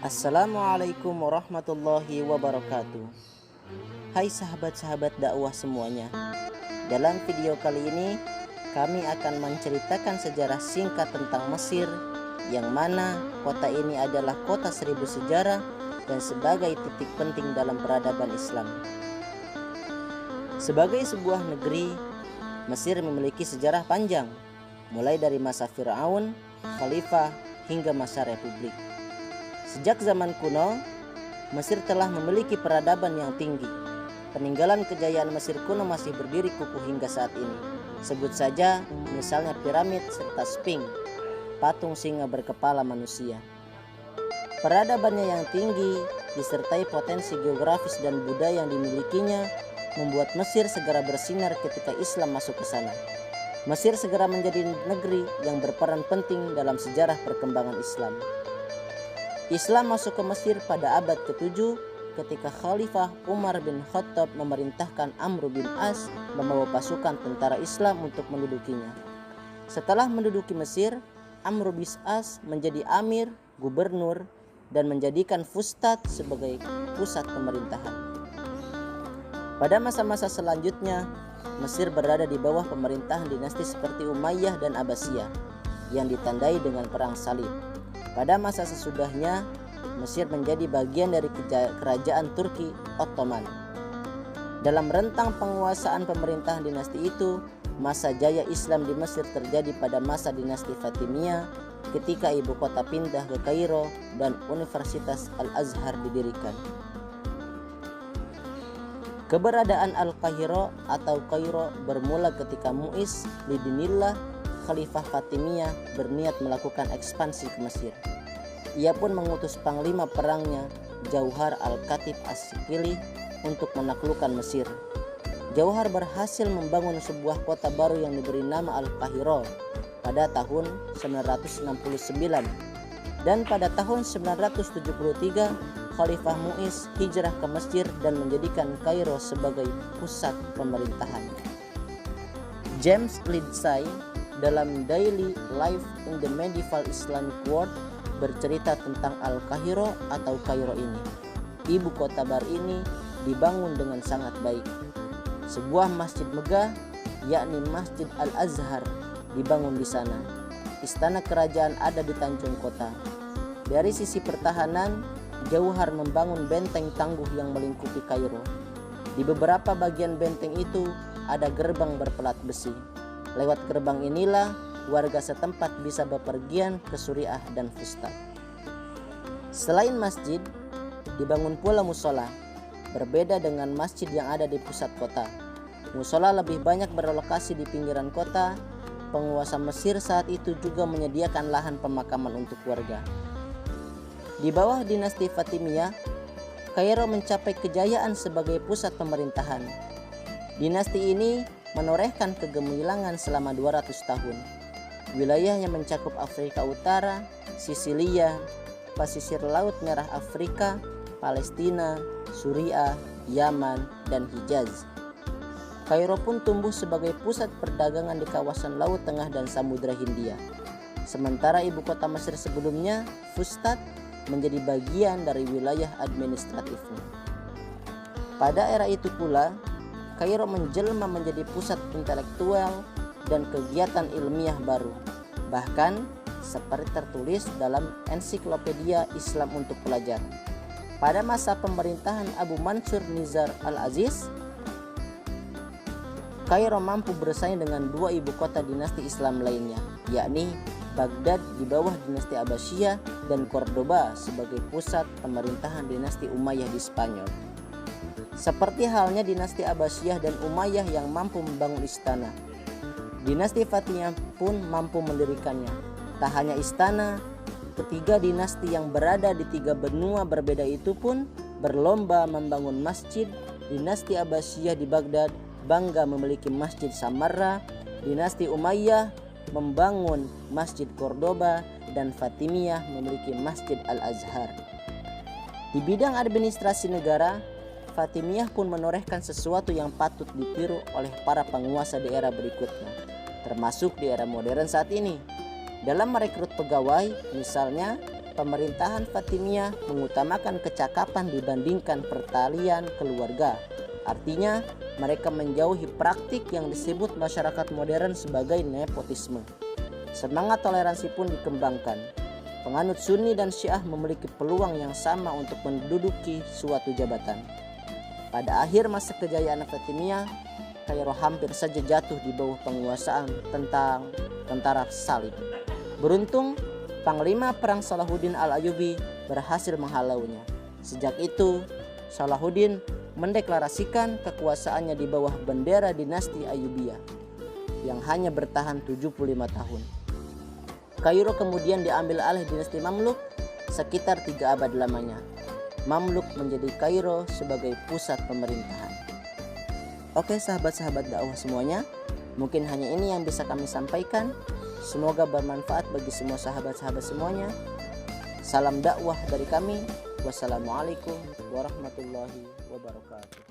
Assalamualaikum warahmatullahi wabarakatuh. Hai sahabat-sahabat dakwah semuanya. Dalam video kali ini kami akan menceritakan sejarah singkat tentang Mesir, yang mana kota ini adalah kota seribu sejarah dan sebagai titik penting dalam peradaban Islam. Sebagai sebuah negeri, Mesir memiliki sejarah panjang, mulai dari masa Firaun, Khalifah, hingga masa Republik. Sejak zaman kuno, Mesir telah memiliki peradaban yang tinggi. Peninggalan kejayaan Mesir kuno masih berdiri kukuh hingga saat ini. Sebut saja misalnya piramid serta Sphinx, patung singa berkepala manusia. Peradabannya yang tinggi disertai potensi geografis dan budaya yang dimilikinya membuat Mesir segera bersinar ketika Islam masuk ke sana. Mesir segera menjadi negeri yang berperan penting dalam sejarah perkembangan Islam. Islam masuk ke Mesir pada abad ke-7 ketika Khalifah Umar bin Khattab memerintahkan Amr bin As membawa pasukan tentara Islam untuk mendudukinya. Setelah menduduki Mesir, Amr bin As menjadi amir, gubernur, dan menjadikan Fustat sebagai pusat pemerintahan. Pada masa-masa selanjutnya, Mesir berada di bawah pemerintahan dinasti seperti Umayyah dan Abbasiyah yang ditandai dengan perang salib. Pada masa sesudahnya, Mesir menjadi bagian dari kerajaan Turki Ottoman. Dalam rentang penguasaan pemerintahan dinasti itu, masa jaya Islam di Mesir terjadi pada masa dinasti Fatimiyah ketika ibu kota pindah ke Kairo dan Universitas Al-Azhar didirikan. Keberadaan Al-Qahira atau Kairo bermula ketika Mu'izz Lidinillah Khalifah Fatimiyah berniat melakukan ekspansi ke Mesir. Ia pun mengutus panglima perangnya Jauhar Al-Khatib As-Sikili untuk menaklukkan Mesir. Jauhar berhasil membangun sebuah kota baru yang diberi nama Al-Qahira pada tahun 969, dan pada tahun 973 Khalifah Mu'izz hijrah ke Mesir dan menjadikan Kairo sebagai pusat pemerintahan. James Lindsay dalam Daily Life in the Medieval Islamic World bercerita tentang Al-Qahira atau Kairo ini. Ibu kota baru ini dibangun dengan sangat baik. Sebuah masjid megah, yakni Masjid Al-Azhar, dibangun di sana. Istana kerajaan ada di Tanjung Kota. Dari sisi pertahanan, Jauhar membangun benteng tangguh yang melingkupi Kairo. Di beberapa bagian benteng itu ada gerbang berpelat besi. Lewat gerbang inilah warga setempat bisa bepergian ke Suriah dan Fustat. Selain masjid, dibangun pula musola. Berbeda dengan masjid yang ada di pusat kota, musola lebih banyak berlokasi di pinggiran kota. Penguasa Mesir saat itu juga menyediakan lahan pemakaman untuk warga. Di bawah dinasti Fatimiyah, Kairo mencapai kejayaan sebagai pusat pemerintahan. Dinasti ini menorehkan kegemilangan selama 200 tahun. Wilayahnya mencakup Afrika Utara, Sisilia, pesisir Laut Merah Afrika, Palestina, Suriah, Yaman, dan Hijaz. Kairo pun tumbuh sebagai pusat perdagangan di kawasan Laut Tengah dan Samudra Hindia. Sementara ibu kota Mesir sebelumnya, Fustat, menjadi bagian dari wilayah administratifnya. Pada era itu pula, Kairo menjelma menjadi pusat intelektual dan kegiatan ilmiah baru, bahkan seperti tertulis dalam ensiklopedia Islam untuk pelajar. Pada masa pemerintahan Abu Mansur Nizar Al-Aziz, Kairo mampu bersaing dengan dua ibu kota dinasti Islam lainnya, yakni Baghdad di bawah dinasti Abbasiyah dan Cordoba sebagai pusat pemerintahan dinasti Umayyah di Spanyol. Seperti halnya dinasti Abbasiyah dan Umayyah yang mampu membangun istana, dinasti Fatimiyah pun mampu mendirikannya. Tak hanya istana, ketiga dinasti yang berada di tiga benua berbeda itu pun berlomba membangun masjid. Dinasti Abbasiyah di Baghdad bangga memiliki Masjid Samarra, dinasti Umayyah membangun Masjid Cordoba, dan Fatimiyah memiliki Masjid Al-Azhar. Di bidang administrasi negara, Fatimiyah pun menorehkan sesuatu yang patut ditiru oleh para penguasa di era berikutnya, termasuk di era modern saat ini. Dalam merekrut pegawai, misalnya, pemerintahan Fatimiyah mengutamakan kecakapan dibandingkan pertalian keluarga. Artinya, mereka menjauhi praktik yang disebut masyarakat modern sebagai nepotisme. Semangat toleransi pun dikembangkan. Penganut Sunni dan Syiah memiliki peluang yang sama untuk menduduki suatu jabatan. Pada akhir masa kejayaan Fatimiyah, Kairo hampir saja jatuh di bawah penguasaan tentara salib. Beruntung, Panglima Perang Salahuddin Al-Ayyubi berhasil menghalaunya. Sejak itu, Salahuddin mendeklarasikan kekuasaannya di bawah bendera dinasti Ayyubiyah yang hanya bertahan 75 tahun. Kairo kemudian diambil alih dinasti Mamluk sekitar 3 abad lamanya. Mamluk menjadi Kairo sebagai pusat pemerintahan. Oke sahabat-sahabat dakwah semuanya, mungkin hanya ini yang bisa kami sampaikan. Semoga bermanfaat bagi semua sahabat-sahabat semuanya. Salam dakwah dari kami. Wassalamualaikum warahmatullahi wabarakatuh.